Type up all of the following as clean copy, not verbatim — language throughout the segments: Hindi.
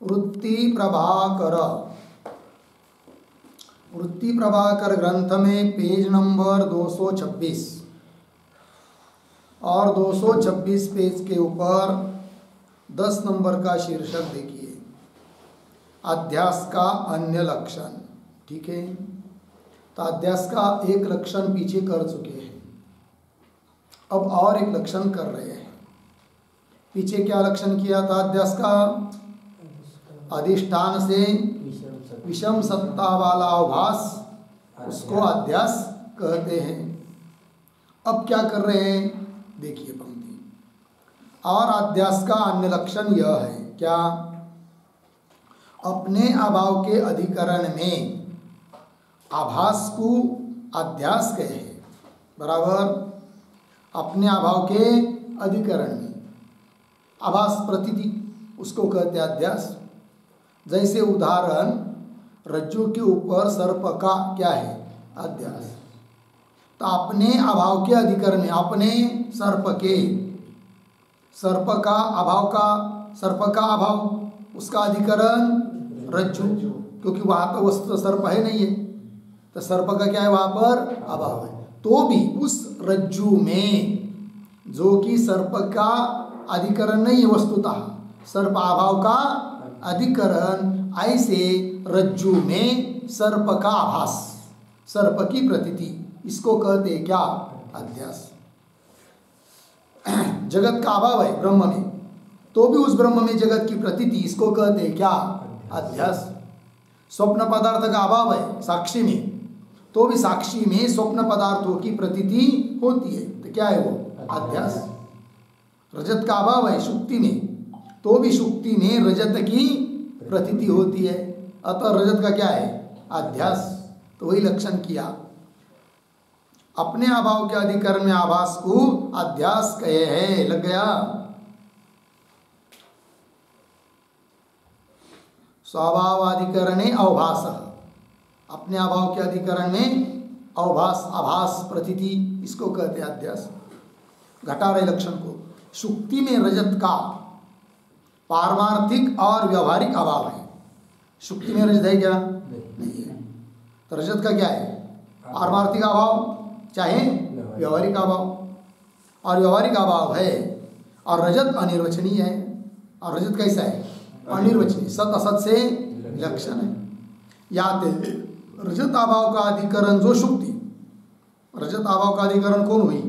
वृत्ति प्रभाकर ग्रंथ में पेज नंबर 226 और 226 पेज के ऊपर 10 नंबर का शीर्षक देखिए, अध्यास का अन्य लक्षण। ठीक है, तो अध्यास का एक लक्षण पीछे कर चुके हैं, अब और एक लक्षण कर रहे हैं। पीछे क्या लक्षण किया था अध्यास का? अधिष्ठान से विषम सत्ता वाला आभास, उसको अध्यास कहते हैं। अब क्या कर रहे हैं देखिए पंक्ति, और अध्यास का अन्य लक्षण यह है क्या? अपने अभाव के अधिकरण में आभास को अध्यास कहे, बराबर। अपने अभाव के अधिकरण में आभास प्रतीति, उसको कहते हैं अध्यास। जैसे उदाहरण, रज्जु के ऊपर सर्प का क्या है? अध्यास। तो अपने अभाव के अधिकरण में, अपने सर्प का अभाव, उसका अधिकरण रज्जु, क्योंकि वहाँ तो वस्तु सर्प है नहीं है, तो सर्प का क्या है वहाँ पर? अभाव है। तो भी उस रज्जु में, जो कि सर्प का अधिकरण नहीं है वस्तुतः, सर्प अभाव का अधिकरण, ऐसे रज्जु में सर्प का आभास, सर्प की प्रतीति, इसको कहते हैं क्या? अध्यास। जगत का अभाव है ब्रह्म में, तो भी उस ब्रह्म में जगत की प्रतीति, इसको कहते हैं क्या? अध्यास। स्वप्न पदार्थ का अभाव है साक्षी में, तो भी साक्षी में स्वप्न पदार्थों की प्रतीति होती है, तो क्या है वो? अध्यास। रजत का अभाव है सुक्ति में, तो भी सुक्ति में रजत की प्रतीति होती है, अतः रजत का क्या है? अध्यास। तो वही लक्षण किया, अपने अभाव के अधिकरण में आभास को अध्यास कहे है। लग गया? स्वभावाधिकरणे अवभास, अपने अभाव के अधिकरण में अवभास, आभास, प्रतीति, इसको कहते हैं अध्यास। घटा रहे लक्षण को, सुक्ति में रजत का पारमार्थिक और व्यवहारिक अभाव है। सुक्ति में रजत है क्या? नहीं है। तो रजत का क्या है? पारमार्थिक अभाव चाहे व्यवहारिक अभाव, और व्यवहारिक अभाव है, और रजत अनिर्वचनीय है। और रजत कैसा है? अनिर्वचनीय, सत असत से लक्षण है। याद है, रजत अभाव का अधिकरण जो शुक्ति, रजत अभाव का अधिकरण कौन हुई?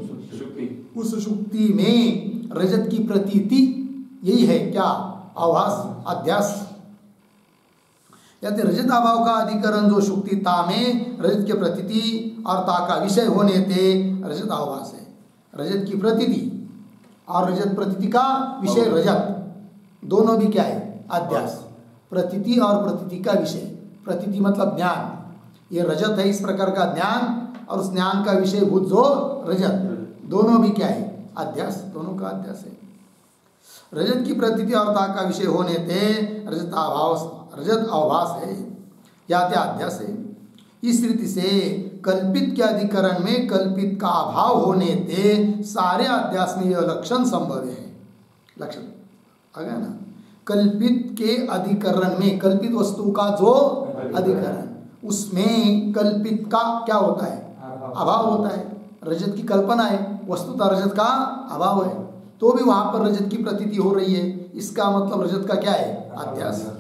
उस शुक्ति में रजत की प्रतीति, यही है क्या? आभास, अध्यास। याते रजत अभाव का अधिकरण जो शुक्ति, ता में रजत के प्रतीति और ता का विषय होने ते रजत आभास है। रजत की प्रतीति और रजत प्रतीति का विषय रजत, दोनों भी क्या है? अध्यास। प्रतीति और प्रतीति का विषय, प्रतीति मतलब ज्ञान, ये रजत है, इस प्रकार का ज्ञान, और उस ज्ञान का विषय भूत जो रजत, दोनों भी क्या है? अध्यास, दोनों का अध्यास है। रजत की प्रतीति और ता का विषय होने ते रजत आभास है, या ते अध्यास है। इस रीति से कल्पित के अधिकरण में कल्पित का अभाव होने ते सारे अध्यास में यह लक्षण संभव है। लक्षण आ गया ना? कल्पित के अधिकरण में, कल्पित वस्तु का जो अधिकरण, उसमें कल्पित का क्या होता है? अभाव होता है। रजत की कल्पना है, वस्तुतः रजत का अभाव है, तो भी वहां पर रजत की प्रतीति हो रही है, इसका मतलब रजत का क्या है? अध्यास।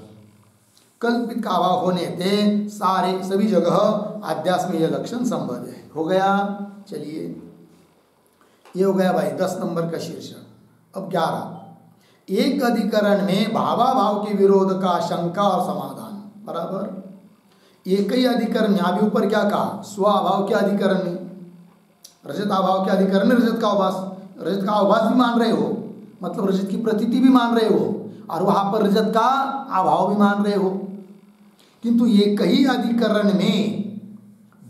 कल्पित का अभाव होने ते सारे सभी जगह अध्यास में यह लक्षण संभव है। हो गया? चलिए, ये हो गया भाई 10 नंबर का शीर्षक। अब 11, एक अधिकरण में भावाभाव के विरोध का शंका और समाधान, बराबर। एक ही अधिकरण में, अभी ऊपर क्या कहा? स्वभाव के अधिकरण में, रजत अभाव के अधिकरण में रजत का आभास, रजत का आभास भी मान रहे हो, मतलब रजत की प्रतीति भी मान रहे हो, और वहां पर रजत का अभाव भी मान रहे हो। किंतु एक ही अधिकरण में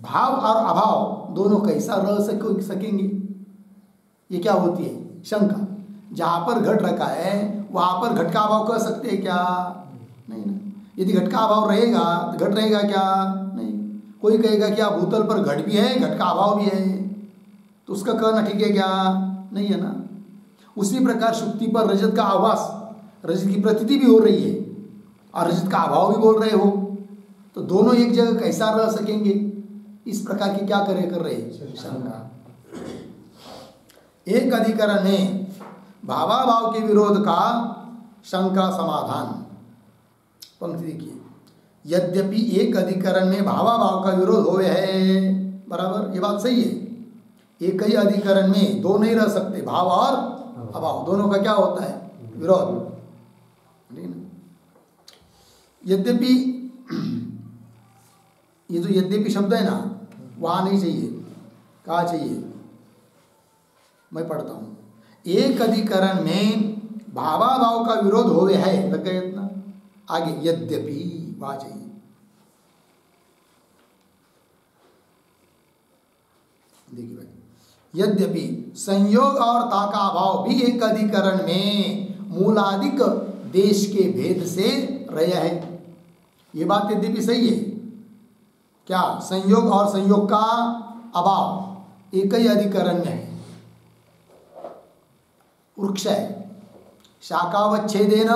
भाव और अभाव दोनों कैसा रह सकेंगे? ये क्या होती है? शंका। जहां पर घट रखा है वहां पर घट का अभाव कह सकते हैं क्या? नहीं ना। यदि घट का अभाव रहेगा तो घट रहेगा क्या? नहीं। कोई कहेगा कि भूतल पर घट भी है, घट का अभाव भी है, तो उसका कहना ठीक है क्या? नहीं है ना। उसी प्रकार शुक्ति पर रजत का आभास, रजत की प्रतीति भी हो रही है, और रजत का अभाव भी बोल रहे हो, तो दोनों एक जगह कैसा रह सकेंगे? इस प्रकार की क्या कर रहे शंका। एक अधिकरण में भावाभाव के विरोध का शंका समाधान। पंक्ति देखिए, यद्यपि एक अधिकरण में भावाभाव का विरोध होवे है, बराबर, ये बात सही है। एक ही अधिकरण में दो नहीं रह सकते, भाव और अभाव दोनों का क्या होता है? विरोध। यद्यपि, ये जो यद्यपि शब्द है ना, वहां नहीं चाहिए, कहाँ चाहिए? मैं पढ़ता हूं। एक अधिकरण में भावाभाव का विरोध होवे है, लग गया इतना। आगे यद्यपि वहां चाहिए। देखिए भाई, यद्यपि संयोग और ताका अभाव भी एक अधिकरण में मूलाधिक देश के भेद से रहा है। ये बात यद्यपि सही है। क्या? संयोग और संयोग का अभाव एक ही अधिकरण में है। वृक्ष है, शाखावच्छेदेन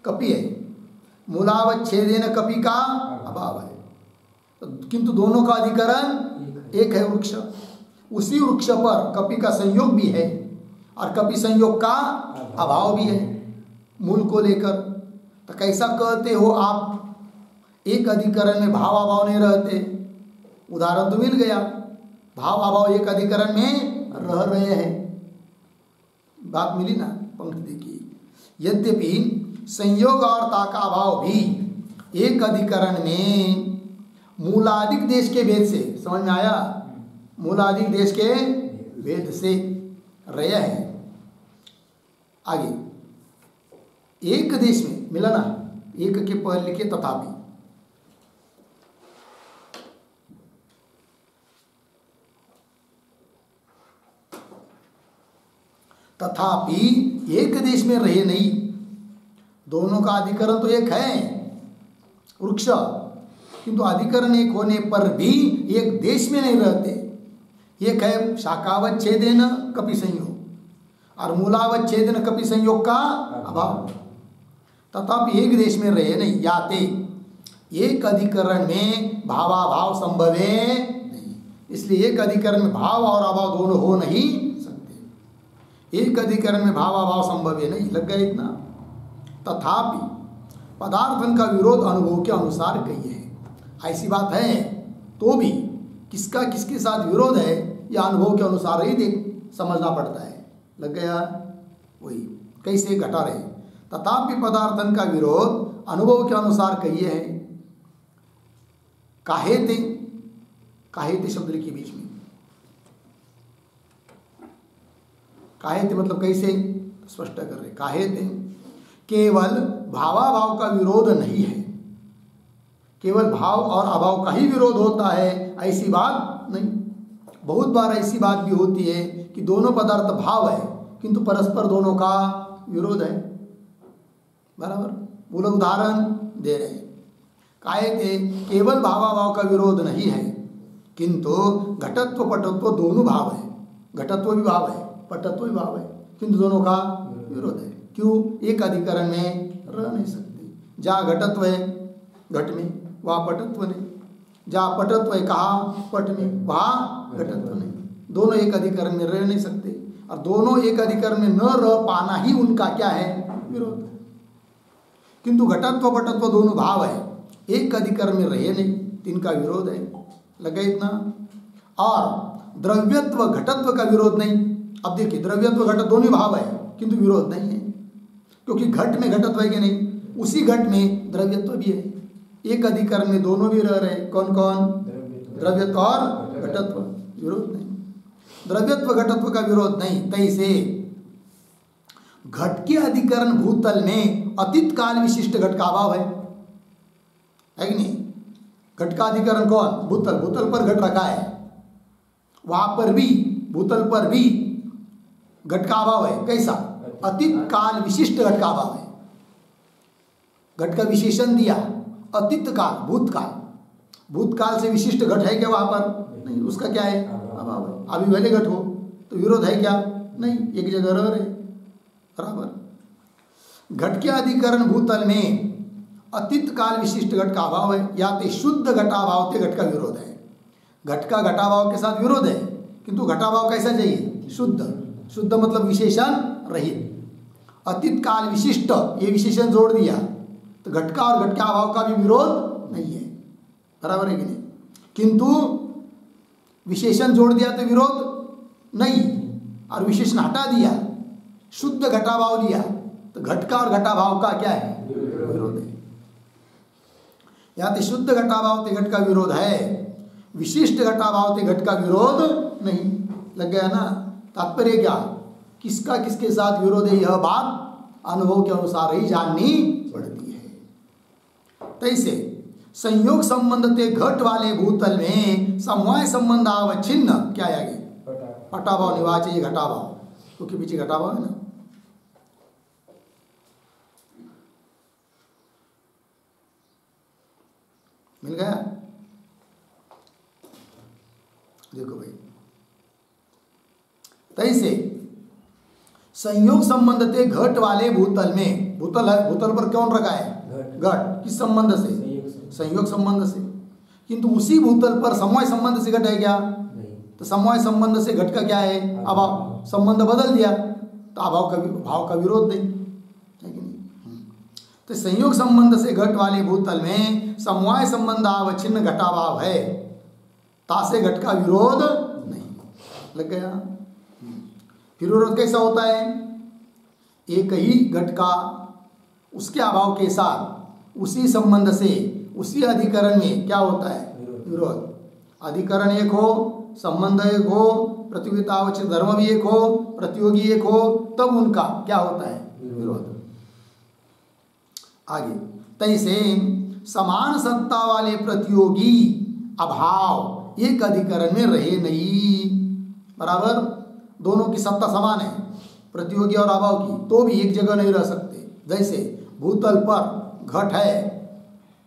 कपि है, मूलावच्छेदेन कपि का अभाव है, किंतु दोनों का अधिकरण एक है, वृक्ष। उसी वृक्ष पर कपि का संयोग भी है और कपि संयोग का अभाव भी है मूल को लेकर। तो कैसा कहते हो आप एक अधिकरण में भाव अभाव नहीं रहते? उदाहरण तो मिल गया, भाव अभाव एक अधिकरण में रह रहे हैं, बात मिली ना। पंक्ति देखिए, यद्यपि संयोग और ताका अभाव भी एक अधिकरण में मूलाधिक देश के भेद से, समझ में आया? मूलाधिक देश के भेद से रहे हैं। आगे एक देश में मिला ना, एक के पहले लिखे तथापि, तथापि एक देश में रहे नहीं। दोनों का अधिकरण तो एक है, वृक्ष, किंतु अधिकरण एक होने पर भी एक देश में नहीं रहते। एक है शाखावच्छेदेन कपि संयोग और मूलावच्छेदेन कपि संयोग का अभाव। तथापि एक देश में रहे नहीं, याते एक अधिकरण में भावाभाव संभवे नहीं। इसलिए एक अधिकरण में भाव और अभाव दोनों हो नहीं सकते। एक अधिकरण में भावाभाव संभवे नहीं, लग गया इतना। तथापि पदार्थन का विरोध अनुभव के अनुसार कही है। ऐसी बात है तो भी किसका किसके साथ विरोध है, यह अनुभव के अनुसार ही देख समझना पड़ता है। लग गया? वही कैसे घटा रहे। तथापि पदार्थन का विरोध अनुभव के अनुसार कही है। काहेते, काहेते शब्द के बीच में, काहेते मतलब कैसे स्पष्ट कर रहे। काहेते केवल भावाभाव का विरोध नहीं है, केवल भाव और अभाव का ही विरोध होता है, ऐसी बात नहीं। बहुत बार ऐसी बात भी होती है कि दोनों पदार्थ भाव है किंतु परस्पर दोनों का विरोध है, बराबर। बोलो उदाहरण दे रहे। काहेते केवल भावाभाव का विरोध नहीं है किंतु घटत्व पटत्व दोनों भाव है। घटत्व भी भाव है, पटत्व भी भाव है, किंतु दोनों का विरोध है। क्यों? एक अधिकरण में रह नहीं सकते। जहाँ घटत्व है घट में, वहाँ पटत्व नहीं। जहाँ पटत्व है कहाँ पट में, वहाँ घटत्व नहीं। दोनों एक अधिकरण में रह नहीं सकते और दोनों एक अधिकरण में न रह पाना ही उनका क्या है? विरोध। किंतु घटत्व पटत्व दोनों भाव है, एक अधिकरण में रहे नहीं, तिनका विरोध है। लगे इतना। और द्रव्यत्व घटत्व का विरोध नहीं। अब देखिए, द्रव्यत्व घटत्व दोनों भाव है किंतु विरोध नहीं है, क्योंकि घट में घटत्व है कि नहीं, उसी घट में द्रव्यत्व भी है। एक अधिकरण में दोनों भी रह रहे। कौन कौन? द्रव्यत्व और घटत्व। विरोध नहीं, द्रव्यत्व घटत्व का विरोध नहीं। तैसे घट के अधिकरण भूतल में अतीत काल विशिष्ट घट का अभाव है कि नहीं? घट का अधिकरण कौन? भूतल। भूतल पर घट रखा है, वहां पर भी भूतल पर भी घट का अभाव है। कैसा? अतीत काल विशिष्ट घट का अभाव है। घट का विशेषण दिया अतीत काल, भूतकाल। भूतकाल से विशिष्ट घट है क्या वहां पर? नहीं, उसका क्या है? अभाव है। अभी भले घट हो तो विरोध है क्या? नहीं, एक जगह रह रहे, बराबर। घट के अधिकरण भूतल में अतीत काल विशिष्ट घट का अभाव है, या तो शुद्ध घटाभाव ते घट का विरोध है। घट का घटाभाव के साथ विरोध है, किंतु घटाभाव कैसा चाहिए? शुद्ध। शुद्ध मतलब विशेषण रहित। अतीत काल विशिष्ट ये विशेषण जोड़ दिया तो घट का और घट के अभाव का भी विरोध नहीं है, बराबर है कि नहीं? किंतु विशेषण जोड़ दिया तो विरोध नहीं, और विशेषण हटा दिया, शुद्ध घटाभाव लिया तो घट का और घटाभाव का क्या है? विरोध है। या तो शुद्ध घटाभाव ते घट का विरोध है, विशिष्ट घटाभाव ते घट का विरोध नहीं। लग गया ना? तात्पर्य क्या? किसका किसके साथ विरोध है, यह बात अनुभव के अनुसार ही जाननी पड़ती है। तैसे संयोग संबंध ते घट वाले भूतल में समवाय संबंध अवच्छिन्न क्या है आगे? पटाभाव निवाच, ये घटाभाव, क्योंकि पीछे घटाभाव है ना। मिल गया? देखो भाई, तैसे संयोग संबंध ते घट वाले भूतल में, भूतल है, भूतल पर कौन रखा है? घट। किस संबंध से? संयोग संबंध से। किंतु उसी भूतल पर समवाय संबंध से घट है क्या? तो समवाय संबंध से घट का क्या है? अभाव। संबंध बदल दिया तो अभाव का भाव का विरोध नहीं है कि नहीं? तो संयोग संबंध से घट वाले भूतल में समवाय संबंध अवच्छिन्न घटाभाव है, तासे घट का विरोध नहीं। लग गया? फिर विरोध कैसा होता है? एक ही घट का उसके अभाव के साथ उसी संबंध से उसी अधिकरण में क्या होता है? विरोध। अधिकरण एक हो, संबंध एक हो, प्रतियोगितावच्छिन्न धर्म भी एक हो, प्रतियोगी एक हो, तब उनका क्या होता है? विरोध। आगे, तैसे समान सत्ता वाले प्रतियोगी अभाव एक अधिकरण में रहे नहीं, बराबर? दोनों की सत्ता समान है, प्रतियोगी और अभाव की, तो भी एक जगह नहीं रह सकते। जैसे भूतल पर घट है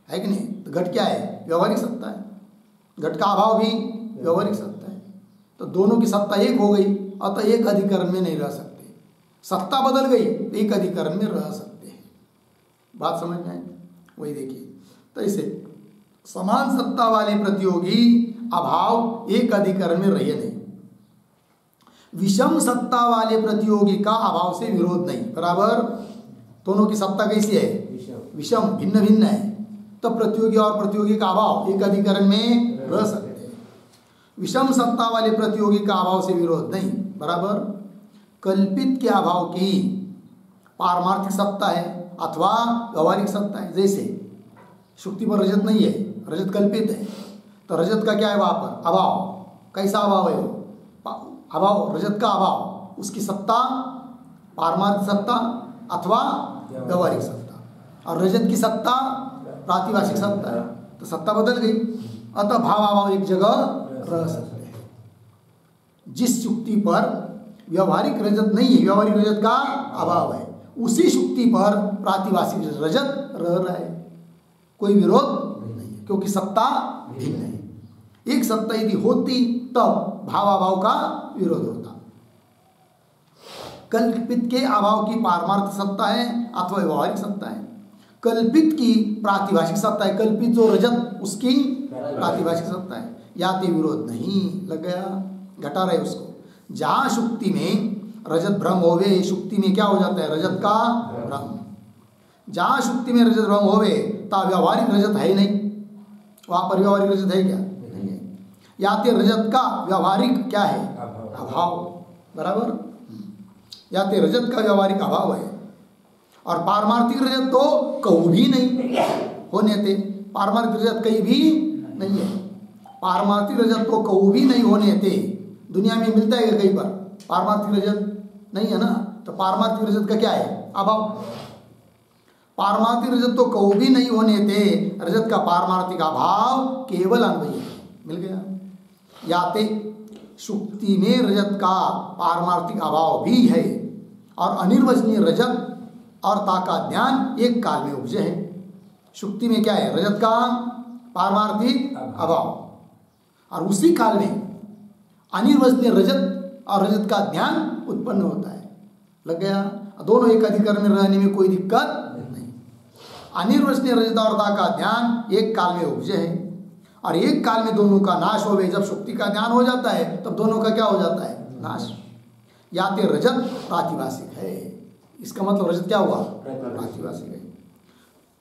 कि नहीं? तो घट क्या है? व्यवहारिक सत्ता है। घट का अभाव भी व्यवहारिक सत्ता है, तो दोनों की सत्ता एक हो गई, अतः एक अधिकरण में नहीं रह सकते। सत्ता बदल गई, एक अधिकरण में रह सकते हैं। बात समझ में आई? वही देखिए, तो इसे समान सत्ता वाले प्रतियोगी अभाव एक अधिकरण में रहे नहीं। विषम सत्ता वाले प्रतियोगी का अभाव से विरोध नहीं, बराबर? दोनों की सत्ता कैसी है? विषम, भिन्न भिन्न है, तो प्रतियोगी और प्रतियोगी का अभाव एक अधिकरण में रह सकते हैं। विषम सत्ता वाले प्रतियोगी का अभाव से विरोध नहीं, बराबर? कल्पित के अभाव की पारमार्थिक सत्ता है अथवा व्यवहारिक सत्ता है। जैसे शुक्ति पर रजत नहीं है, रजत कल्पित है, तो रजत का क्या है वहां पर? अभाव। कैसा अभाव है वो? अभाव, रजत का अभाव, उसकी सत्ता पारमार्थिक सत्ता अथवा व्यवहारिक सत्ता, और रजत की सत्ता प्रातिभाषिक सत्ता है, तो सत्ता बदल गई, अतः भाव अभाव एक जगह रह सकते हैं। जिस शुक्ति पर व्यवहारिक रजत नहीं है, व्यवहारिक रजत का अभाव है, उसी शुक्ति पर प्रातिभाषिक रजत रह रहा है, कोई विरोध नहीं है, क्योंकि सत्ता भिन्न है। एक सत्ता यदि होती तब भाव अभाव का विरोध होता। कल्पित के अभाव की पारमार्थिक सत्ता है अथवा व्यवहारिक सत्ता है, कल्पित की प्रातिभाषिक सत्ता है, कल्पित जो रजत उसकी प्रातिभाषिक सत्ता है, या ते विरोध नहीं। लग गया? घटा रहे उसको। जहां शुक्ति में रजत भ्रम होवे, शुक्ति में क्या हो जाता है? रजत का भ्रम। जहां शुक्ति में रजत भ्रम होवे ता व्यवहारिक रजत है ही नहीं, वहां पर व्यवहारिक रजत है क्या? नहीं है। या ते रजत का व्यवहारिक क्या है? अभाव, बराबर? या ते रजत का व्यवहारिक अभाव है, और पारमार्थिक रजत तो कहूँ भी नहीं होने थे। पारमार्थिक रजत कहीं भी नहीं है, पारमार्थिक रजत तो कहूँ भी नहीं होने थे। दुनिया में मिलता है कहीं पर पारमार्थिक रजत? नहीं है ना, तो पारमार्थिक रजत का क्या है? अभाव। पारमार्थिक रजत तो कहूँ भी नहीं होने थे, रजत का पारमार्थिक अभाव केवल अनुभवी है। मिल गया? याते शुक्ति में रजत का पारमार्थिक अभाव भी है, और अनिर्वचनीय रजत और ता का ज्ञान एक काल में उपजे है। शुक्ति में क्या है? रजत का पारमार्थिक अभाव, और उसी काल में अनिर्वचनीय रजत और रजत का ज्ञान उत्पन्न होता है। लग गया? दोनों एक अधिकरण में रहने में कोई दिक्कत नहीं। अनिर्वचनीय रजतावता का ज्ञान एक काल में उपजे है, और एक काल में दोनों का नाश हो गए। जब शुक्ति का ज्ञान हो जाता है तब दोनों का क्या हो जाता है? नाश। या ते रजत प्रातिभाषिक है, इसका मतलब रजत क्या हुआ? प्रातिभाषिक है।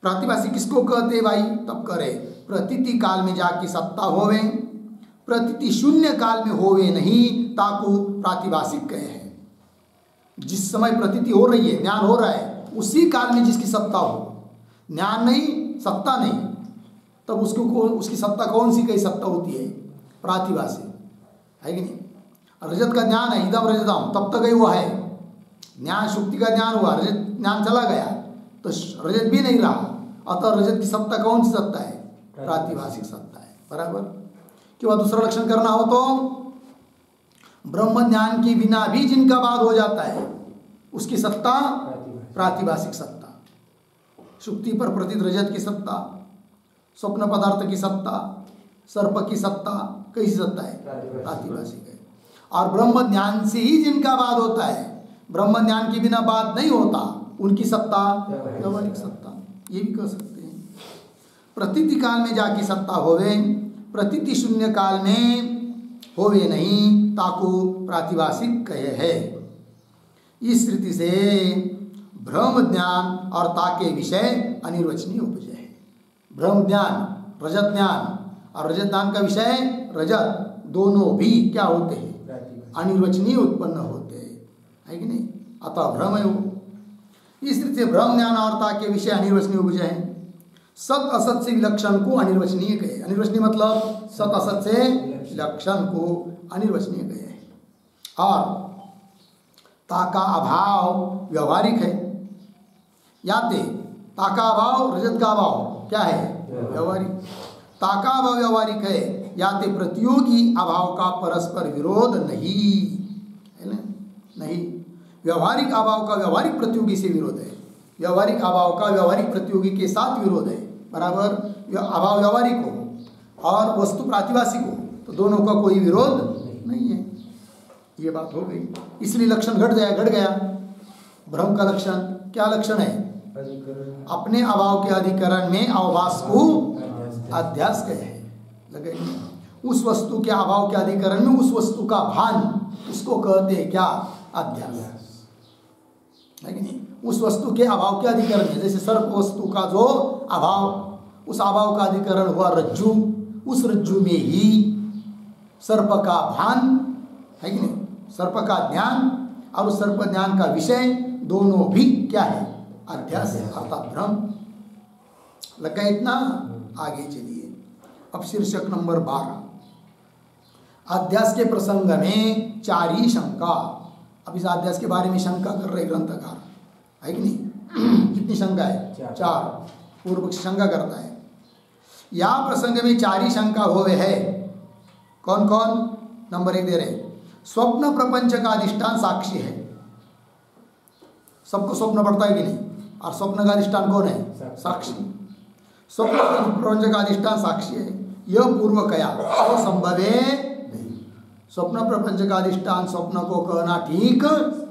प्रातिभाषिक किसको कहते भाई? तब करे प्रतीति काल में जाकी सत्ता होवे, प्रतीति शून्य काल में होवे नहीं, ताकू प्रातिभाषिक कहे हैं। जिस समय प्रतीति हो रही है, ज्ञान हो रहा है, उसी काल में जिसकी सत्ता हो, ज्ञान नहीं, सत्ता नहीं, तब उसको उसकी सत्ता कौन सी कई सत्ता होती है? प्रातिभाषिक है कि नहीं? रजत का ज्ञान है, इदम रजतम, तब तक ही वो है ज्ञान, शुक्ति का ज्ञान हुआ, रजत ज्ञान चला गया तो रजत भी नहीं रहा। अतः रजत की सत्ता कौन सी सत्ता है? प्रातिभाषिक सत्ता है। बराबर। क्यों? दूसरा लक्षण करना हो तो ब्रह्म ज्ञान के बिना भी जिनका बाद हो जाता है उसकी सत्ता प्रातिभाषिक सत्ता। शुक्ति पर प्रतीत रजत की सत्ता, स्वप्न पदार्थ की सत्ता, सर्प की सत्ता, कैसी सत्ता है? प्रातिभाषिक है। और ब्रह्म ज्ञान से ही जिनका बाद होता है, ब्रह्म ज्ञान के बिना बाद नहीं होता, उनकी सत्ता व्यावहारिक सत्ता, ये भी कह सकते हैं। प्रतीति काल में जाकी सत्ता होवे, प्रतीति शून्य काल में होवे नहीं, ताकू प्रातिभाषिक कहे है। इस रीति से ब्रह्म ज्ञान और ताके विषय अनिर्वचनीय उपजे है। ब्रह्म ज्ञान, रजत ज्ञान और रजत ज्ञान का विषय रजत, दोनों भी क्या होते हैं? अनिर्वचनीय उत्पन्न होते हैं, है कि नहीं? अतः भ्रम है वो। इस रीति से ब्रह्म ज्ञान और ताके विषय अनिर्वचनीय उपजे है। सत असत से विलक्षण को अनिर्वचनीय कहे। अनिर्वचनीय मतलब सत असत से विलक्षण को अनिर्वचनीय कहे। और ताका अभाव व्यवहारिक है। याते ताका अभाव, रजत का अभाव क्या है? व्यवहारिक। ताका अभाव व्यवहारिक है, याते प्रतियोगी अभाव का परस्पर विरोध नहीं है ना? नहीं। व्यवहारिक अभाव का व्यवहारिक प्रतियोगी से विरोध है, व्यवहारिक अभाव का व्यवहारिक प्रतियोगी के साथ विरोध है। बराबर। अभाव व्यवहारिक हो और वस्तु प्रातिभाषिक हो तो दोनों का कोई विरोध नहीं है। ये बात हो गई। इसलिए लक्षण घट गया। भ्रम का लक्षण क्या लक्षण है? अपने अभाव के अधिकरण में अवभास को अध्यास कहे लगे। उस वस्तु के अभाव के अधिकरण में उस वस्तु का भान, उसको कहते हैं क्या? अध्यास, है कि नहीं? उस वस्तु के अभाव के अधिकरण में, जैसे सर्प वस्तु का जो अभाव, उस अभाव का अधिकरण हुआ रज्जु, उस रज्जु में ही सर्प का भान, है कि नहीं? सर्प का ज्ञान और उस सर्प ज्ञान का विषय दोनों भी क्या है? अध्यास है, अर्थात भ्रम। लगा इतना? आगे चलिए। अब शीर्षक नंबर 12, अध्यास के प्रसंग में चारी शंका। अब इस अध्यास के बारे में शंका कर रहे ग्रंथकार, है कि नहीं? कितनी शंका है? 4। पूर्व पक्ष शंका करता है। या प्रसंग में चारी शंका होवे है। कौन कौन? नंबर 1 दे रहे, स्वप्न प्रपंच का अधिष्ठान साक्षी है। सबको स्वप्न पड़ता है कि नहीं? और स्वप्न का अधिष्ठान कौन है? साक्षी। स्वप्न प्रपंच का अधिष्ठान साक्षी है, यह पूर्व कया तो संभव है नहीं। स्वप्न प्रपंच का अधिष्ठान स्वप्न को कहना ठीक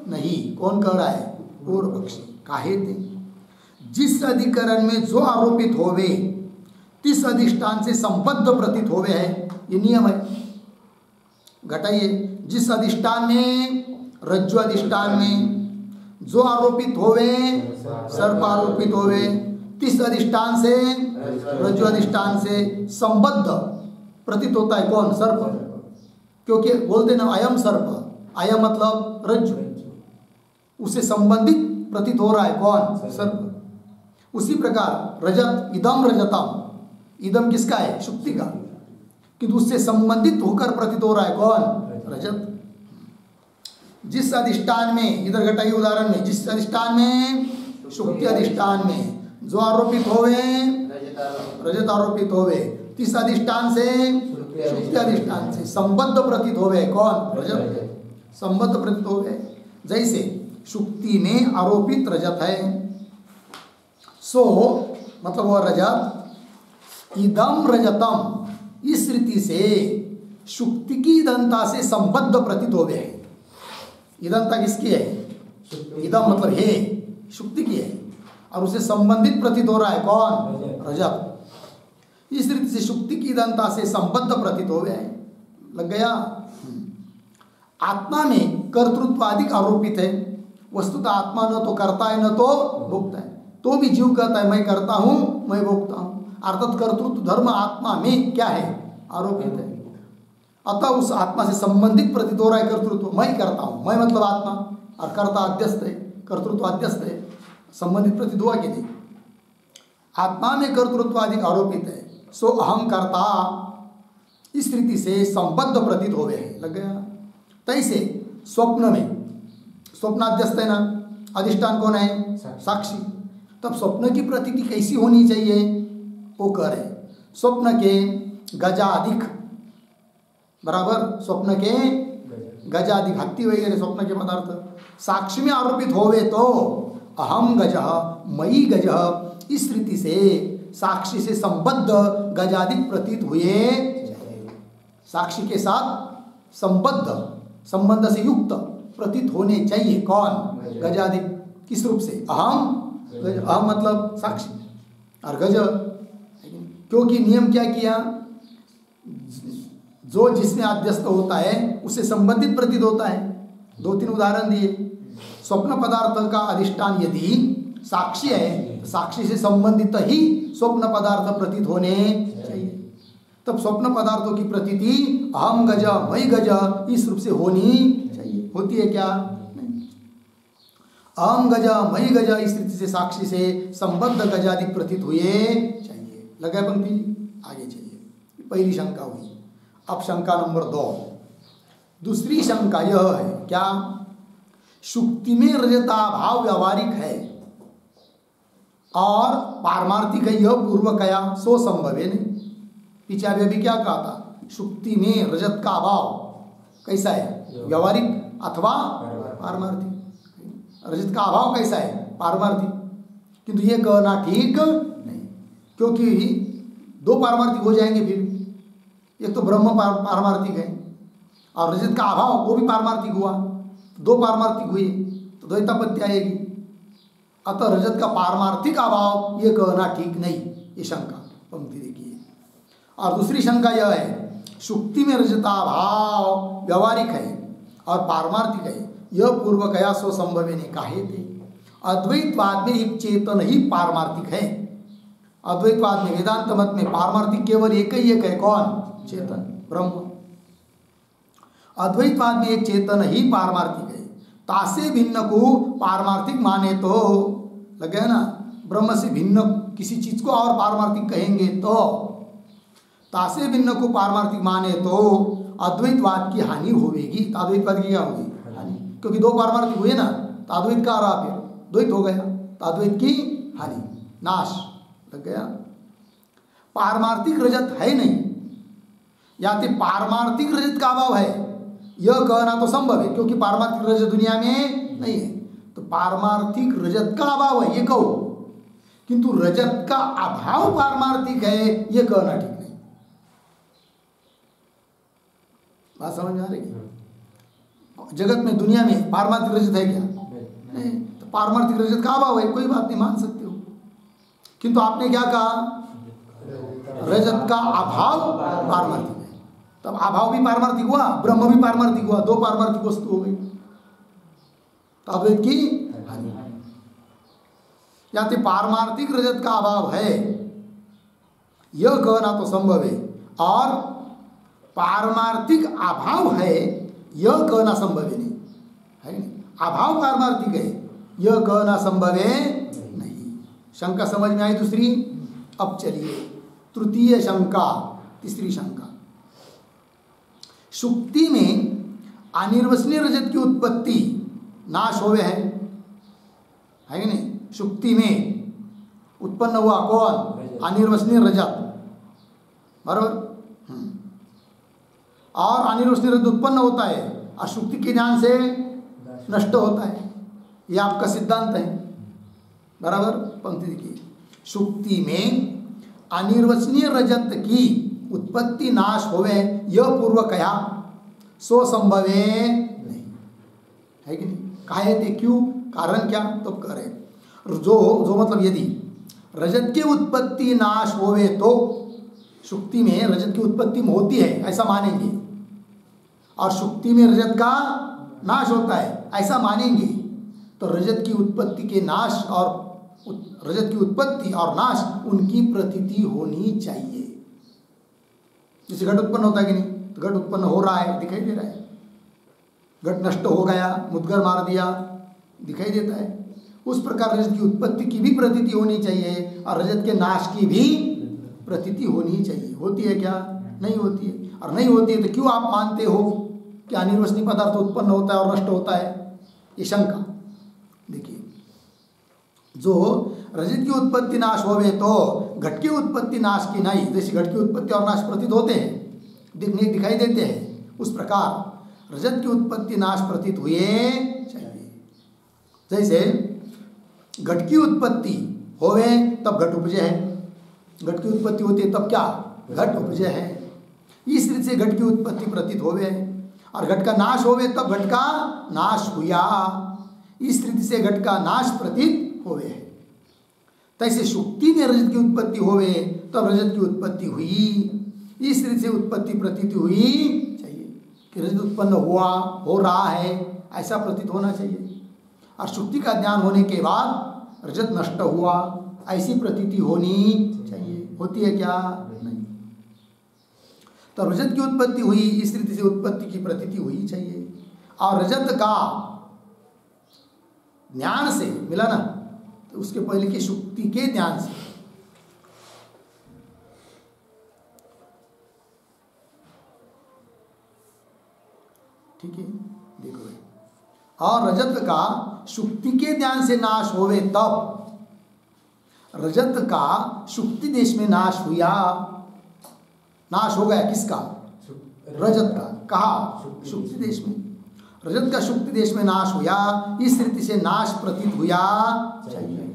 नहीं। कौन कह रहा है? पूर्व पक्षी। काहे थे? जिस अधिकरण में जो आरोपित होवे तिस अधिष्ठान से संबद्ध प्रतीत होवे है, ये नियम है। घटाइए। जिस अधिष्ठान में, रज्जु अधिष्ठान में जो आरोपित होवे, सर्प आरोपित होवे, तिस अधिष्ठान से, रज्जु अधिष्ठान से संबद्ध प्रतीत होता है। कौन? सर्प। क्योंकि बोलते ना अयम सर्प, अयम मतलब रज्जु, उसे संबंधित प्रतीत हो रहा है। कौन? सर्प। उसी प्रकार रजत, इदम रजतम, इदम किसका है? शुक्ति का, किंतु उससे संबंधित होकर प्रतीत हो रहा है। कौन? रजत। जिस अधिष्ठान में, इधर घटाइए उदाहरण में, जिस अधिष्ठान में, शुक्ति अधिष्ठान में जो आरोपित होवे, रजत आरोपित होवे, तिस अधिष्ठान से, शुक्ति अधिष्ठान से संबद्ध प्रतीत होवे। कौन? रजत। संबद्ध प्रतीत होवे। जैसे शुक्ति में आरोपित रजत है, सो मतलब वह रजत, इदम रजतम, इस रीति से शुक्ति की दंता से संबद्ध प्रतीत होवे है। इदंता किसकी है? इदम मतलब है, शुक्ति की है। और उसे संबंधित प्रतीत हो रहा है कौन? रजत। इस रीति से शुक्ति की दंता से संबद्ध प्रतीत हो गया है। लग गया? आत्मा में कर्तृत्वादिक आरोपित है। वस्तुतः आत्मा न तो करता है न तो भोगता है, तो भी जीव कहता है मैं करता हूँ मैं भोगता हूँ, अर्थात कर्तृत्व धर्म आत्मा में क्या है? आरोपित है। अतः उस आत्मा से संबंधित प्रतीत हो रहा है कर्तृत्व। मैं करता हूँ, मैं मतलब आत्मा, और कर्ता अध्यस्त है, कर्तृत्व अध्यस्त है, संबंधित प्रतीत हुआ कि नहीं? आत्मा में कर्तृत्वादिक आरोपित है, सो अहम कर्ता इस रीति से संबद्ध प्रतीत हो गए हैं। लग गया? तैसे स्वप्न में, स्वप्नाध्यस्त है ना, अधिष्ठान कौन है? साक्षी। तब स्वप्न की प्रतीति कैसी होनी चाहिए? वो कह रहे स्वप्न के गजाधिक बराबर, स्वप्न के गजाधिक हत्ती वगैरह स्वप्न के पदार्थ साक्षी में आरोपित होवे तो अहम गज मई गज इस रीति से साक्षी से संबद्ध गजाधिक प्रतीत हुए, साक्षी के साथ संबद्ध संबंध से युक्त प्रतीत होने चाहिए। कौन? गजाधिक। किस रूप से? अहम गज, अहम मतलब साक्षी और गज, क्योंकि नियम क्या किया? जो जिसमें अध्यस्त होता है उससे संबंधित प्रतीत होता है। 2-3 उदाहरण दिए। स्वप्न पदार्थ का अधिष्ठान यदि साक्षी है तो साक्षी से संबंधित ही स्वप्न पदार्थ प्रतीत होने चाहिए। तब स्वप्न पदार्थों की प्रतीति अहम गज मई गज इस रूप से होनी चाहिए। होती है क्या? नहीं। अहम गज मई गज इस रीति से साक्षी से संबद्ध गजाधिक प्रतीत हुए चाहिए। लगा पंक्ति? आगे चलिए। पहली शंका हुई। अब शंका नंबर 2। दूसरी शंका यह है क्या? शुक्ति में रजता भाव व्यावहारिक है और पारमार्थिक है, यह पूर्वकया सो संभव है नहीं। पीछे अभी क्या कहा था? शुक्ति में रजत का अभाव कैसा है? व्यावहारिक अथवा पारमार्थिक। रजत का अभाव कैसा है? पारमार्थिक। किंतु ये कहना ठीक नहीं, क्योंकि 2 पारमार्थिक हो जाएंगे। फिर एक तो ब्रह्म पारमार्थिक है और रजत का अभाव वो भी पारमार्थिक हुआ, 2 पारमार्थिक हुए तो द्वैतापत्ति आएगी। अतः रजत का पारमार्थिक अभाव ये कहना ठीक नहीं। ये शंका पंक्ति देखिए। और दूसरी शंका यह है शुक्ति में रजताभाव व्यावहारिक है और पारमार्थिक है, यह पूर्वकया सो संभव ने काहे थे। अद्वैतवाद में एक चेतन ही पारमार्थिक है। अद्वैतवाद में वेदांत मत में पारमार्थिक केवल एक ही एक है। कौन? चेतन ब्रह्म। अद्वैतवाद में एक चेतन ही पारमार्थिक है। तासे भिन्न को पारमार्थिक माने तो लगे ना, ब्रह्म से भिन्न किसी चीज को और पारमार्थिक कहेंगे तो, तासे भिन्न को पारमार्थिक माने तो अद्वैतवाद की हानि होगी। तो अद्वैतवाद की क्या होगी? हानि, क्योंकि 2 पारमार्थिक हुए ना, तो अद्वैत का रहा, फिर द्वैत हो गया, तो अद्वैत की हानि, नाश। लग गया? पारमार्थिक रजत है नहीं, या तो पारमार्थिक रजत का अभाव है, यह कहना तो संभव है, क्योंकि पारमार्थिक रजत दुनिया में नहीं है। तो पारमार्थिक रजत का अभाव है ये कहो, किंतु रजत का अभाव पारमार्थिक है यह कहना ठीक नहीं। बात समझ में आ रही है? जगत में दुनिया में पारमार्थिक रजत है क्या? नहीं। तो पारमार्थिक रजत का अभाव है, कोई बात नहीं, मान सकते हो। किंतु आपने क्या कहा? रजत का अभाव पारमार्थिक है। तब अभाव भी पारमार्थिक हुआ, ब्रह्म भी पारमार्थिक हुआ, 2 पारमार्थिक वस्तु हो गई। तो अद्वैत की हानि। या तो पारमार्थिक रजत का अभाव है यह कहना तो संभव है, और पारमार्थिक अभाव है यह कहना संभव है नहीं, है नहीं। अभाव पारमार्थिक है यह कहना संभव है नहीं। शंका समझ में आई दूसरी? अब चलिए तृतीय शंका, तीसरी शंका। शुक्ति में अनिर्वचनीय रजत की उत्पत्ति नाश होवे है कि नहीं? शुक्ति में उत्पन्न हुआ कौन? अनिर्वचनीय रजत, बराबर। और अनिर्वचनीय रजत उत्पन्न होता है और शुक्ति के ज्ञान से नष्ट होता है, यह आपका सिद्धांत है, बराबर। पंक्ति देखिए, शुक्ति में अनिर्वचनीय रजत की उत्पत्ति नाश होवे यह पूर्वकया सो संभवे नहीं, है कि नहीं? काहे थे? क्यों? कारण क्या? तो कह रहे जो मतलब यदि रजत की उत्पत्ति नाश होवे तो सुक्ति में रजत की उत्पत्ति होती है ऐसा मानेंगे, और सुक्ति में रजत का नाश होता है ऐसा मानेंगे, तो रजत की उत्पत्ति के नाश और रजत की उत्पत्ति और नाश उनकी प्रतीति होनी चाहिए। जैसे घट उत्पन्न होता है कि नहीं, तो घट उत्पन्न हो रहा है, दिखाई दे रहा है। घट नष्ट हो गया, मुद्गर मार दिया, दिखाई देता है। उस प्रकार रजत की उत्पत्ति की भी प्रतीति होनी चाहिए और रजत के नाश की भी प्रतीति होनी चाहिए। होती है क्या? नहीं होती है। और नहीं होती है तो क्यों आप मानते हो कि अनिर्वचनीय पदार्थ उत्पन्न होता है और नष्ट होता है? ये शंका। देखिए, जो रजत की उत्पत्ति नाश होवे तो घट की उत्पत्ति नाश की नहीं, जैसे घट की उत्पत्ति और नाश प्रतीत होते हैं, दिखाई देते हैं, उस प्रकार रजत की उत्पत्ति नाश प्रतीत हुए चाहिए। जैसे घट की उत्पत्ति होवे तब घट उपजे है, घट की उत्पत्ति होती है तब क्या? घट उपजे है। इस रीति से घट की उत्पत्ति प्रतीत होवे, और घट का नाश होवे तब घट का नाश हुआ। इस रीति से घट का नाश प्रतीत होवे है। तैसे सुक्ति में रजत की उत्पत्ति होवे तब रजत की उत्पत्ति हुई। इस रीति से उत्पत्ति प्रतीति हुई चाहिए कि रजत उत्पन्न हुआ, हो रहा है, ऐसा प्रतीत होना चाहिए। और सुक्ति का ज्ञान होने के बाद रजत नष्ट हुआ, ऐसी प्रतीति होनी चाहिए। होती है क्या? नहीं। तो रजत की उत्पत्ति हुई, इस रीति से उत्पत्ति की प्रतीति हुई चाहिए। और रजत का ज्ञान से मिला ना, तो उसके पहले की सुक्ति के ज्ञान से। ठीक है, देखो भाई। और रजत का सुक्ति के ज्ञान से नाश होवे तब रजत का सुक्ति देश में नाश हुआ। नाश हो गया किसका? रजत का। कहा? सुक्ति देश में। रजत का सुक्ति देश में नाश हुआ, इस रीति से नाश प्रतीत हुआ चाहिए।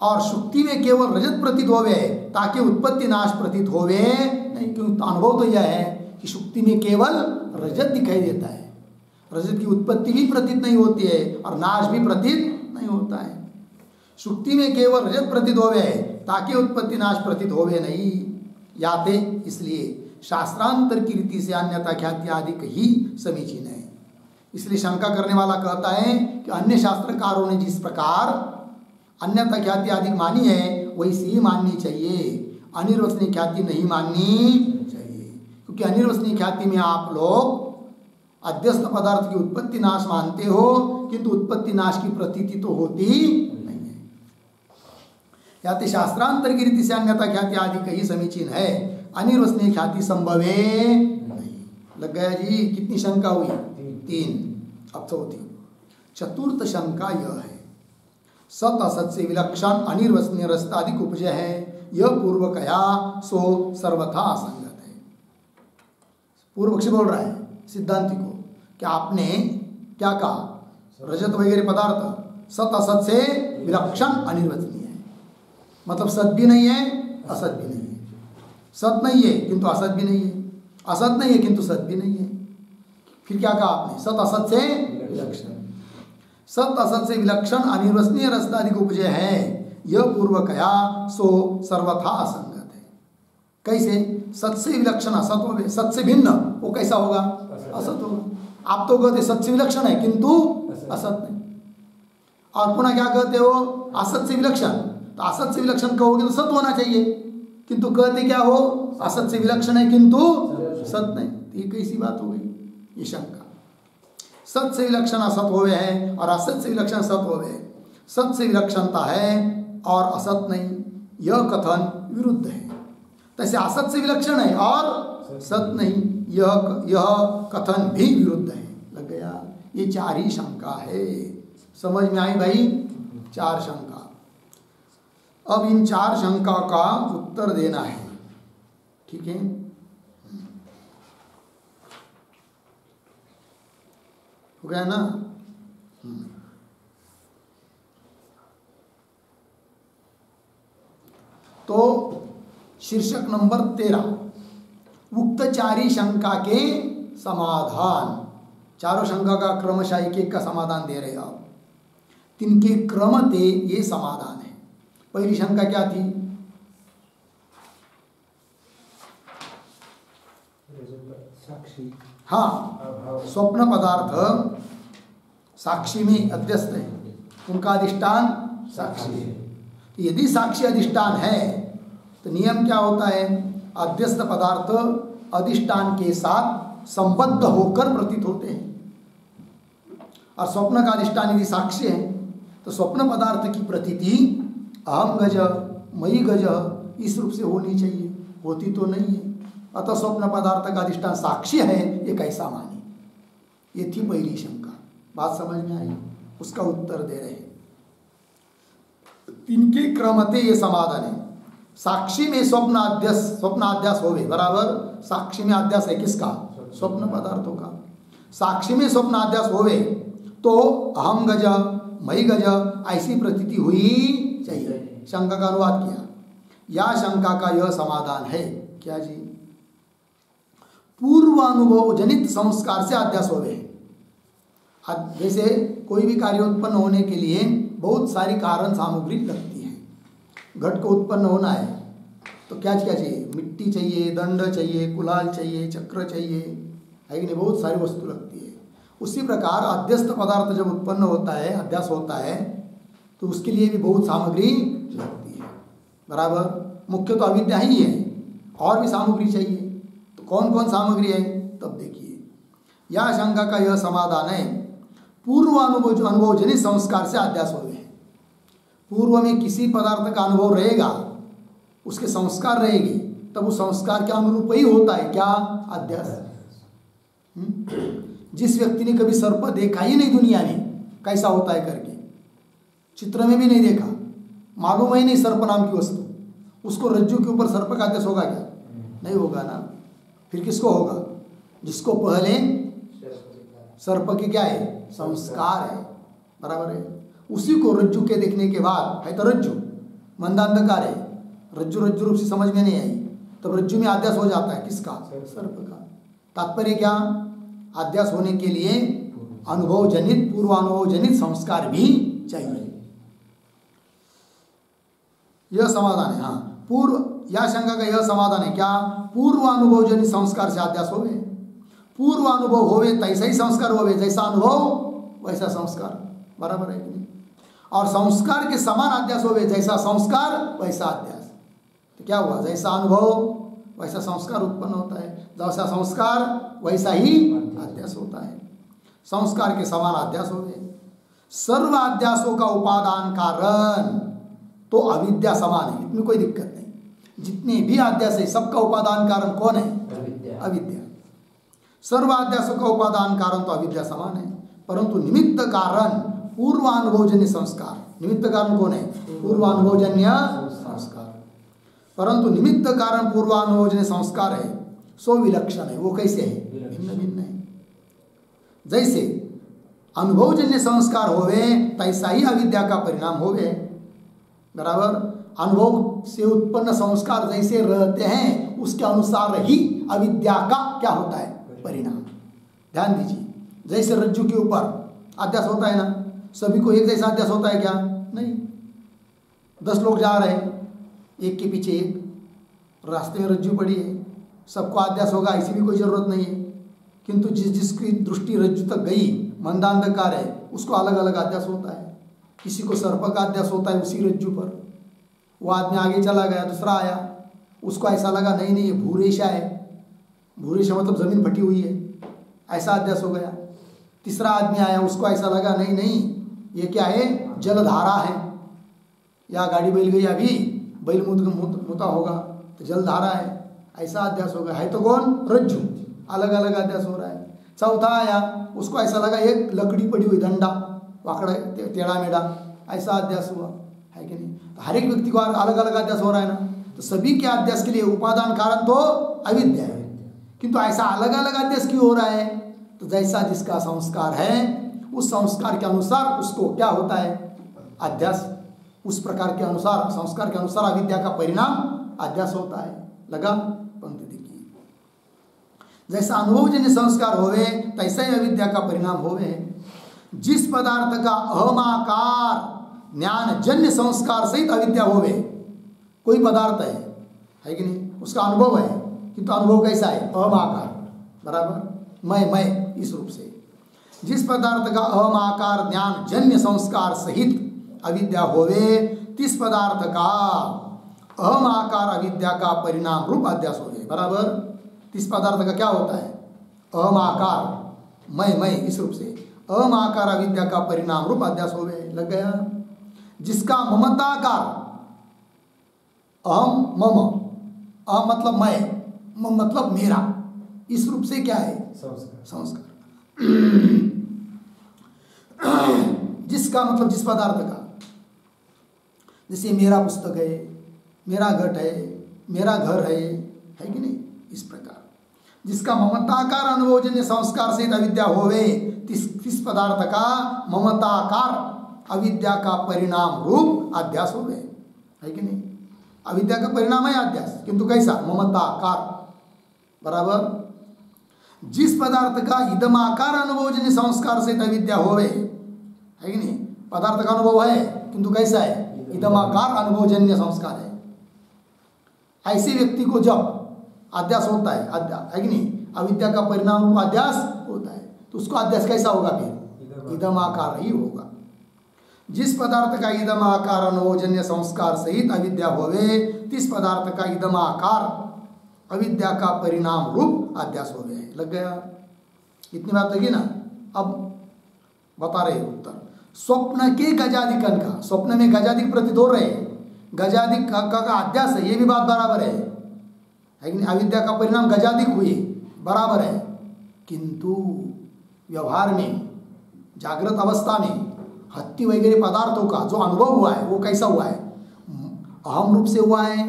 और सुक्ति में केवल रजत प्रतीत होवे ताकि उत्पत्ति नाश प्रतीत होवे नहीं, क्योंकि अनुभव तो यह है कि सुक्ति में केवल रजत दिखाई देता है, रजत की उत्पत्ति भी प्रतीत नहीं होती है और नाश भी प्रतीत नहीं होता है। सुक्ति में केवल रजत प्रतीत होवे ताकि उत्पत्ति नाश प्रतीत होवे नहीं, याते इसलिए शास्त्रांतर की रीति से अन्यथा ख्याति आदि ही समीचीन है। इसलिए शंका करने वाला कहता है कि अन्य शास्त्रकारों ने जिस प्रकार अन्यथा ख्याति आदि मानी है वैसी ही माननी चाहिए, अनिर्वचनीय ख्याति नहीं माननी चाहिए। क्योंकि अनिर्वचनीय ख्याति में आप लोग अध्यस्त पदार्थ की उत्पत्ति नाश मानते हो, किंतु उत्पत्ति नाश की प्रतीति तो होती नहीं है। याते शास्त्रांतर की रीति से अन्यथा ख्याति आदि का ही समीचीन है, अनिर्वचनीय ख्याति संभवे नहीं। लग गया जी? कितनी शंका हुई? 3। अब चौथी चतुर्थ शंका यह है, सत असत से विलक्षण अनिर्वचनीय रस्ताधिक उपजय है, यह पूर्वकया सो सर्वथा असंगत है। पूर्व पक्षी बोल रहा है सिद्धांति को कि आपने क्या कहा? रजत वगैरह पदार्थ सत असत से विलक्षण अनिर्वचनीय है, मतलब सत भी नहीं है, असत भी नहीं है। सत नहीं है किंतु असत भी नहीं है, असत नहीं है किंतु सत भी नहीं है। फिर क्या कहा आपने? सत असत से विलक्षण। सत असत से विलक्षण अनिर्वचनीय रसदाधिक उपजय है, यह पूर्वकया सो सर्वथा असंगत है। कैसे? सत से विलक्षण असत हो, सत से भिन्न वो कैसा होगा? असत होगा। आप तो कहते सत से विलक्षण है किंतु असत नहीं, और पुनः क्या कहते हो? असत से विलक्षण। तो असत से विलक्षण कहोगे तो सत होना चाहिए, किंतु कहते क्या हो? असत से विलक्षण है किंतु सत नहीं। तो ये कैसी बात हो गई? ये शंका। सत से विलक्षण असत होवे है और असत से विलक्षण सत होवे। सत से विलक्षणता है और असत नहीं, यह कथन विरुद्ध है। तैसे असत से विलक्षण है और सत नहीं, यह कथन भी विरुद्ध है। लग गया? ये 4 ही शंका है। समझ में आई भाई? 4 शंका। अब इन 4 शंका का उत्तर देना है। ठीक है? हो गया ना? तो शीर्षक नंबर 13, उक्त 4 शंका के समाधान। चारों शंका का क्रमशः एक एक का समाधान दे रहे हैं आप। तिनके क्रम ते ये समाधान है। पहली शंका क्या थी? साक्षी, हाँ, स्वप्न पदार्थ साक्षी में अध्यस्त है, उनका अधिष्ठान साक्षी है। यदि साक्षी अधिष्ठान है तो नियम क्या होता है? अध्यस्त पदार्थ अधिष्ठान के साथ संबद्ध होकर प्रतीत होते हैं। और स्वप्न का अधिष्ठान यदि साक्षी है तो स्वप्न पदार्थ की प्रतीति अहम गज मयि गज इस रूप से होनी चाहिए, होती तो नहीं है। अतः स्वप्न पदार्थ का अधिष्ठान साक्षी है, ये कैसा माने? ये थी पहली शंका। बात समझ में आई? उसका उत्तर दे रहे हैं। इनके क्रमते ये समाधान है। साक्षी में स्वप्नाध्यास होवे, बराबर साक्षी में अध्यास है किसका? स्वप्न पदार्थों का। साक्षी में स्वप्नाध्यास होवे तो अहम गज मयि गज ऐसी प्रतीति हुई चाहिए। शंका का अनुवाद किया। या शंका का यह समाधान है। क्या जी? पूर्वानुभव जनित संस्कार से अध्यास होवे। जैसे कोई भी कार्य उत्पन्न होने के लिए बहुत सारी कारण सामग्री लगती है। घट को उत्पन्न होना है तो क्या चाहिए? मिट्टी चाहिए, दंड चाहिए, कुलाल चाहिए, चक्र चाहिए, है कि नहीं? बहुत सारी वस्तु लगती है। उसी प्रकार अध्यस्त पदार्थ जब उत्पन्न होता है, अध्यास होता है, तो उसके लिए भी बहुत सामग्री लगती है, बराबर। मुख्य तो अविद्या ही है, और भी सामग्री चाहिए। तो कौन कौन सामग्री है? तब देखिए, यह शंका का यह समाधान है। पूर्व अनुभव जनित संस्कार से अध्यास हो गए। पूर्व में किसी पदार्थ का अनुभव रहेगा, उसके संस्कार रहेगी, तब उस संस्कार के अनुरूप ही होता है क्या? अध्यास। जिस व्यक्ति ने कभी सर्प देखा ही नहीं दुनिया में, कैसा होता है करके, चित्र में भी नहीं देखा, मालूम ही नहीं सर्प नाम की वस्तु, उसको रज्जु के ऊपर सर्प का अध्यास होगा क्या? नहीं होगा ना। फिर किसको होगा? जिसको पहले सर्प के क्या है? संस्कार है, बराबर है। उसी को रज्जु के देखने के बाद, है तो रज्जु मंदांधकार है, रज्जु रज्जु रूप से समझ में नहीं आई, तब रज्जु में अध्यास हो जाता है किसका? सर्प का। तात्पर्य क्या? अध्यास होने के लिए अनुभव जनित, पूर्वानुभव जनित संस्कार भी चाहिए। यह समाधान है। हाँ, या शंका का यह समाधान है। क्या? पूर्वानुभव जनित संस्कार से अध्यास होवे। पूर्वानुभव होवे तैसा ही संस्कार होवे, जैसा अनुभव वैसा संस्कार, बराबर है कि नहीं? और संस्कार के समान अध्यास होवे, जैसा संस्कार वैसा अध्यास। तो क्या हुआ? जैसा अनुभव वैसा संस्कार उत्पन्न होता है, जैसा संस्कार वैसा ही अध्यास होता है। संस्कार के समान अध्यास होवे। सर्व अध्यासों का उपादान कारण तो अविद्या समान है, इसमें कोई दिक्कत नहीं। जितने भी अध्यास है सबका उपादान कारण कौन है? अविद्या। सर्वाध्यासों का उपादान कारण तो अविद्या समान है, परंतु निमित्त कारण पूर्वानुभवजन्य संस्कार। निमित्त कारण कौन है? पूर्वानुभवजन्य संस्कार। परंतु निमित्त कारण पूर्वानुभवजन्य संस्कार है, सो विलक्षण है। वो कैसे है? भिन्न भिन्न है। जैसे अनुभवजन्य संस्कार होवे तैसा ही अविद्या का परिणाम होवे, बराबर। अनुभव से उत्पन्न संस्कार जैसे रहते हैं उसके अनुसार ही अविद्या का क्या होता है? परिणाम। ध्यान दीजिए, जैसे रज्जु के ऊपर अध्यास होता है ना, सभी को एक जैसा अध्यास होता है क्या? नहीं। 10 लोग जा रहे हैं, एक के पीछे एक, रास्ते में रज्जु पड़ी है, सबको अध्यास होगा ऐसी भी कोई जरूरत नहीं है। किंतु जिसकी दृष्टि रज्जु तक गई, मंदांधकार है, उसको अलग अलग अध्यास होता है। किसी को सर्प का अध्यास होता है उसी रज्जु पर, वो आदमी आगे चला गया, दूसरा आया, उसको ऐसा लगा नहीं नहीं ये भूरेशा है, भूरेशा मतलब जमीन फटी हुई है, ऐसा अध्यास हो गया। तीसरा आदमी आया, उसको ऐसा लगा नहीं नहीं ये क्या है? जलधारा है, या गाड़ी बैल गई अभी, बैल मुता होगा तो जलधारा है, ऐसा अध्यास हो गया। है तो कौन? रज्जु। अलग अलग अध्यास हो रहा है। चौथा आया, उसको ऐसा लगा एक लकड़ी पड़ी हुई, डंडा वाकड़ा टेढ़ा मेढ़ा, ऐसा अध्यास हुआ, है कि नहीं? तो हर एक व्यक्ति को अलग अलग अध्यास हो रहा है ना। तो सभी के अध्यास के लिए उपादान कारण तो अविद्या है, किंतु ऐसा अलग अलग अध्यास क्यों हो रहा है? तो जैसा जिसका संस्कार है उस संस्कार के अनुसार उसको क्या होता है? अध्यास। उस प्रकार के अनुसार, संस्कार के अनुसार अविद्या का परिणाम अध्यास होता है। लगा? पंक्ति देखिए, जैसा अनुभवजन्य संस्कार होवे तैसा ही अविद्या का परिणाम होवे। जिस पदार्थ का अहमाकार ज्ञान जन्य संस्कार सहित अविद्या होवे। कोई पदार्थ है कि नहीं, उसका अनुभव है, किंतु अनुभव कैसा है, अहमाकार, बराबर मैं इस रूप से। जिस पदार्थ का अहमाकार ज्ञान जन्य संस्कार सहित अविद्या होवे, तिस पदार्थ का अहमाकार अविद्या का परिणाम रूप अध्यास होवे, बराबर। तिस पदार्थ का क्या होता है, अहमाकार मैं इस रूप से, अहमाकार अविद्या का परिणाम रूप अध्यास होवे। लग गया। जिसका ममताकार, अहम मम, अहम मतलब मैं, मम मतलब मेरा, इस रूप से क्या है, संस्कार। जिसका मतलब जिस पदार्थ का, जैसे मेरा पुस्तक है, मेरा घट है, मेरा घर है कि नहीं, इस प्रकार जिसका ममताकार अनुभवजन्य संस्कार से अविद्या होवे, तिस पदार्थ का ममताकार अविद्या का परिणाम रूप अध्यास होवे, है कि नहीं। अविद्या का परिणाम है अध्यास, किंतु कैसा, ममताकार, बराबर। जिस पदार्थ का इदमाकार अनुभवजन्य संस्कार से अविद्या होवे, है कि नहीं, पदार्थ का अनुभव है किंतु कैसा है, इदमाकार अनुभवजन्य संस्कार है। ऐसे व्यक्ति को जब अध्यास होता है कि नहीं, अविद्या का परिणाम रूप अध्यास होता है, तो उसको अध्यास कैसा होगा, फिर इदमाकार ही होगा। जिस पदार्थ का इदमाकार अनुभवजन्य संस्कार सहित अविद्या होवे, तिस पदार्थ का इदमाकार अविद्या का परिणाम रूप अध्यास हो गए। लग गया। इतनी बात लगी ना। अब बता रहे उत्तर। स्वप्न के गजादिकन का, स्वप्न में गजादिक प्रतीत हो रहे, गजादिक का अध्यास है, ये भी बात बराबर है कि नहीं। अविद्या का परिणाम गजादिक हुए, बराबर है, किंतु व्यवहार में जागृत अवस्था में हत्ती वगैरह पदार्थों का जो अनुभव हुआ है वो कैसा हुआ है, अहम रूप से हुआ है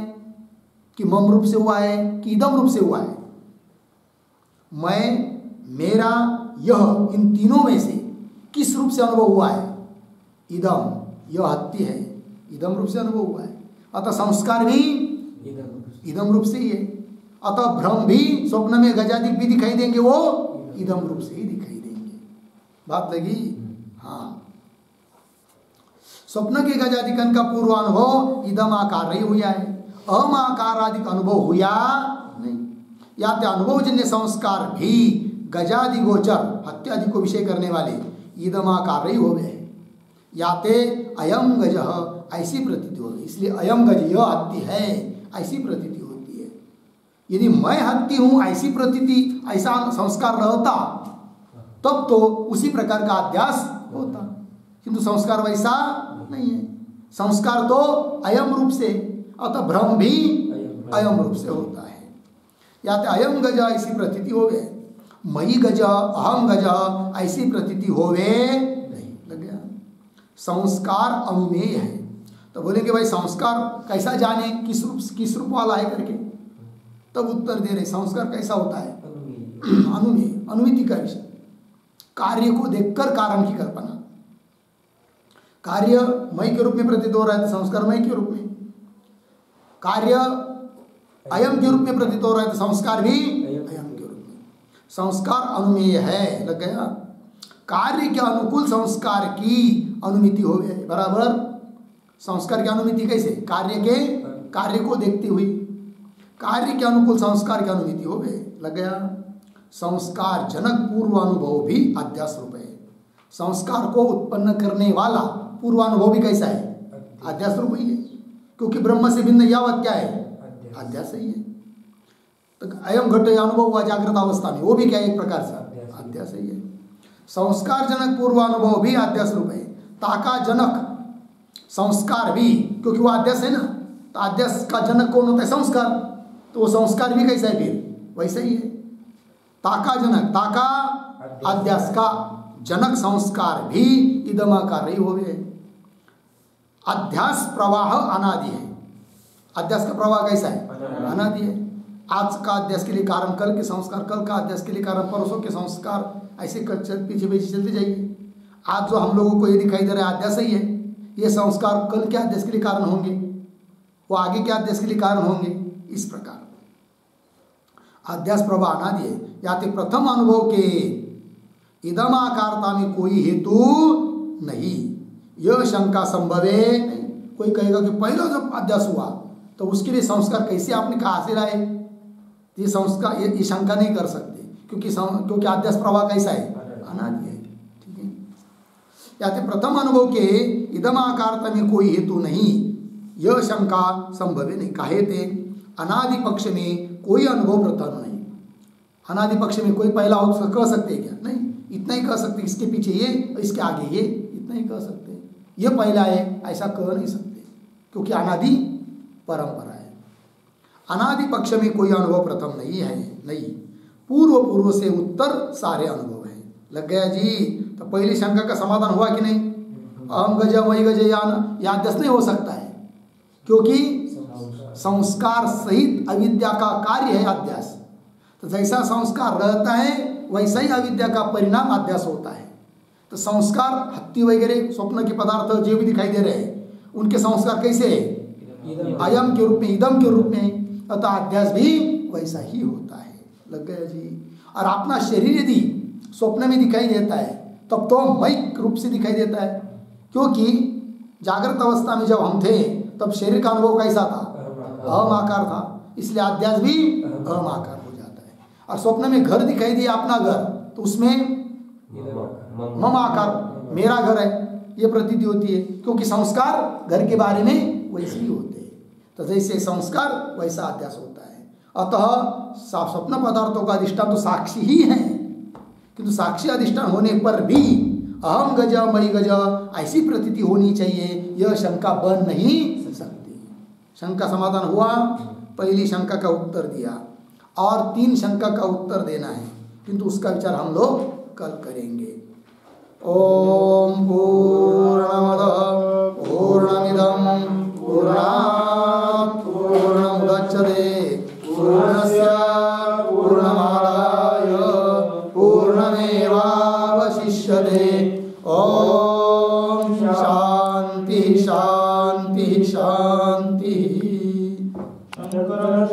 कि मम रूप से हुआ है कि इदम रूप से हुआ है। मैं, मेरा, यह, इन तीनों में से किस रूप से अनुभव हुआ है, इदम, यह हत्ती है, इदम रूप से अनुभव हुआ है। अतः संस्कार भी इदम रूप से ही है। अतः भ्रम भी स्वप्न में गजादिक भी दिखाई देंगे, वो इदम रूप से ही दिखाई देंगे। बात लगी। हाँ, स्वप्न के गजादिकन का पूर्वानुभव इदम आकार ही हुआ है, अहम आकारादिक अनुभव हुआ नहीं। या ते अनुभवजन्य संस्कार भी गजादि गोचर हत्यादि को विषय करने वाले इदम आकार ही हो गए। या ते अयम गज ऐसी प्रतीति हो गई, इसलिए अयम गज यह हत्ती है ऐसी प्रतीति होती है। यदि मैं हत्ती हूँ ऐसी प्रतीति, ऐसा संस्कार रहता तब तो उसी प्रकार का अध्यास होता, किंतु संस्कार वैसा नहीं है। संस्कार तो अयम रूप से, अतः भ्रम भी अयम रूप से होता है। या तो अयम गज ऐसी प्रतीति होवे, मई गज, अहम गज ऐसी प्रतीति होवे नहीं। लग गया। संस्कार अनुमेय है। तो बोलेंगे भाई संस्कार कैसा जाने, किस रूप वाला है करके, तब उत्तर दे रहे संस्कार कैसा होता है, अनुमेय, अनुमिति का विषय। कार्य को देखकर कारण की कल्पना, कार्य मय के रूप में प्रतीत हो रहा है तो संस्कार मय के रूप में, कार्य अयम के रूप में प्रतीत हो रहा है तो संस्कार भी अयम के रूप में। संस्कार अनुमेय है। लग गया। कार्य के अनुकूल संस्कार की अनुमिति हो गई, बराबर। संस्कार की अनुमिति कैसे, कार्य को देखते हुए कार्य के अनुकूल संस्कार की अनुमिति हो गई। लग गया। संस्कार जनक पूर्वानुभव भी अध्यास रूप है। संस्कार को उत्पन्न करने वाला पूर्वानुभव भी कैसा है, अध्यास रूप ही है, क्योंकि ब्रह्म से भिन्न यावत क्या है, अध्यास ही है। तो अयम घट अनुभव हुआ जागृत अवस्था में, वो भी क्या है, एक प्रकार से अध्यास ही है। संस्कार जनक पूर्वानुभव भी अध्यास रूप है। ताका जनक संस्कार भी, क्योंकि वो अध्यास है ना, तो अध्यास का जनक कौन होता है, संस्कार। तो वो संस्कार भी कैसा है, फिर वैसा ही है। ताका जनक, ताका अध्यास का, जनक संस्कार भी इदमाकार ही हो गए। अध्यास प्रवाह अनादि है। अध्यास का प्रवाह कैसा है, अनादि है। आज का अध्यास के लिए कारण कल के संस्कार, कल का अध्यास के लिए कारण परसों के संस्कार, ऐसे पीछे पीछे चलते जाइए। आज जो हम लोगों को ये दिखाई दे रहा है अध्यास ही है, ये संस्कार कल के अध्यास के लिए कारण होंगे, वो आगे के अध्यास के लिए कारण होंगे। इस प्रकार अध्यास प्रवाह अनादि है। या तो प्रथम अनुभव के इदम आकारता में कोई हेतु नहीं, यह शंका संभवे नहीं। कोई कहेगा कि पहला जब अध्यास हुआ तो उसके लिए संस्कार कैसे आपने कहा से लाए, ये संस्कार ये शंका नहीं कर सकते, क्योंकि अध्यास प्रवाह कैसा है, अनादि है। ठीक है, याते प्रथम अनुभव के इदम आकारता में कोई हेतु नहीं, यह शंका संभव नहीं। काहे थे, अनादि पक्ष में कोई अनुभव प्रथम नहीं। अनादि पक्ष में कोई पहला हो कह सकते हैं क्या? नहीं, इतना ही कह सकते, इसके पीछे ये, इसके आगे ये, इतना ही कह सकते हैं। ये पहला है ऐसा कह नहीं सकते, क्योंकि अनादि परंपरा है। अनादि पक्ष में कोई अनुभव प्रथम नहीं है, नहीं। पूर्व से उत्तर सारे अनुभव है। लग गया जी? तो पहली शंका का समाधान हुआ कि नहीं? अहम गज वही गज या अध्यस्त नहीं हो सकता है, क्योंकि संस्कार सहित अविद्या का कार्य है अध्यास। तो जैसा संस्कार रहता है वैसा ही अविद्या का परिणाम अध्यास होता है। तो संस्कार हत्ती वगैरह स्वप्न के पदार्थ जो भी दिखाई दे रहे हैं उनके संस्कार कैसे है? अयम के रूप में, इदम के रूप में। अतः अध्यास भी वैसा ही होता है। लग गया जी? और अपना शरीर यदि स्वप्न में दिखाई देता है तब तो मयिक रूप से दिखाई देता है, क्योंकि जागृत अवस्था में जब हम थे तब शरीर का अनुभव कैसा था? अहम आकार था, इसलिए अध्यास भी अहम आकार हो जाता है। और स्वप्न में घर दिखाई दिया अपना घर, तो उसमें मम आकार, मेरा घर है, ये प्रतीति होती है, क्योंकि संस्कार घर के बारे में वैसे ही होते हैं। तो जैसे संस्कार वैसा अध्यास होता है। अतः स्वप्न पदार्थों का अधिष्ठान तो साक्षी ही है, किंतु साक्षी अधिष्ठान होने पर भी अहम गज मई गज ऐसी प्रतीति होनी चाहिए, यह शंका बन नहीं सकती। शंका समाधान हुआ, पहली शंका का उत्तर दिया, और 3 शंका का उत्तर देना है, किंतु उसका विचार हम लोग कल करेंगे। ओम पूर्णमदः पूर्णमिदं पूर्णात् पूर्णमुदच्यते पूर्णस्य पूर्णमादाय पूर्णमेवावशिष्यते। ओम शांति शांति शांति।